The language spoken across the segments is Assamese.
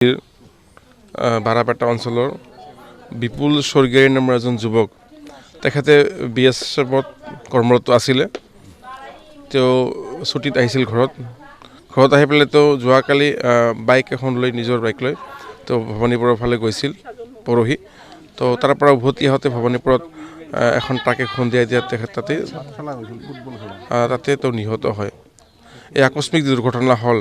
বাৰাপেটা অঞ্চলৰ বিপুল স্বৰ্গীয়াৰী নামৰ এজন যুৱক তেখেতে BSFত কৰ্মৰত আছিলে। তেওঁ ছুটিত আহিছিল ঘৰত আহি পেলাই তেওঁ যোৱাকালি বাইক এখন লৈ নিজৰ বাইক লৈ তেওঁ ভৱানীপুৰৰ ফালে গৈছিল পৰহি। তো তাৰ পৰা উভতি আহোঁতে ভৱানীপুৰত এখন ট্ৰাকে খুন্দিয়াই দিয়াত তেখেত তাতে তেওঁ নিহত হয়। এই আকস্মিক দুৰ্ঘটনা হ'ল।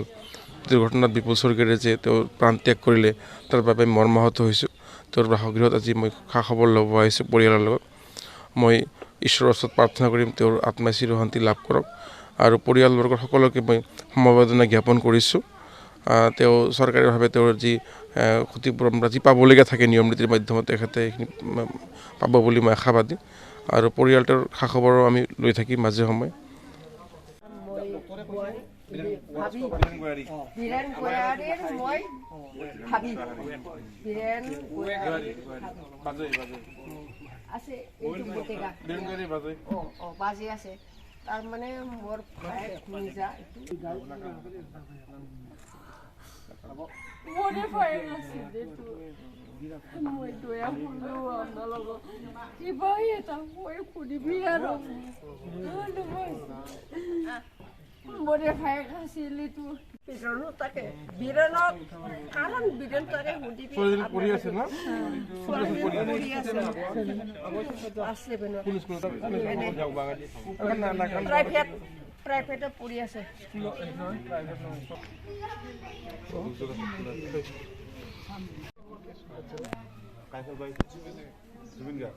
দুৰ্ঘটনাত বিপুল স্বৰ্গীয়াৰে যে তেওঁ প্ৰাণ ত্যাগ কৰিলে তাৰ বাবে মৰ্মাহত হৈছোঁ। তেওঁৰ বাসগৃহত আজি মই খা খবৰ ল'ব আহিছোঁ পৰিয়ালৰ লগত। মই ঈশ্বৰৰ ওচৰত প্ৰাৰ্থনা কৰিম তেওঁৰ আত্মাই চিৰশান্তি লাভ কৰক আৰু পৰিয়ালবৰ্গৰ সকলোকে মই সমবেদনা জ্ঞাপন কৰিছোঁ। তেওঁ চৰকাৰীভাৱে তেওঁৰ যি ক্ষতিপূৰণ যি পাবলগীয়া থাকে নিয়ম নীতিৰ মাধ্যমত তেখেতে সেইখিনি পাব বুলি মই আশাবাদী আৰু পৰিয়ালটোৰ খা খবৰো আমি লৈ থাকিম মাজে সময়ে। তার মানে মোর নিজা মনে পায় আছে যেটু মই দয়া ফুলো আমরা লগ কিবাই এটা মই খুদিবি আৰু মনে পায় আছিল তো বিৰণ তাকে বিৰণক কাৰণ বিৰণ তাকে খুদিবি পৰি আছে না পৰি আছে আছে বেনো পুলিশ কোন যাও বাগাদি প্রাইভেটে পড়ি আছে কাইফল ভাই জুবিন গা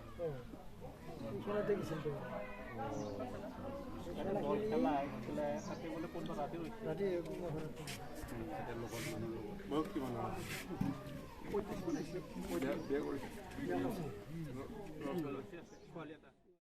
কোলা দেখিছেন তো খেলা সাথে বলে কোন রাতে রাতে এটা লোক বহুত কি মানে বিয়া কৰিছে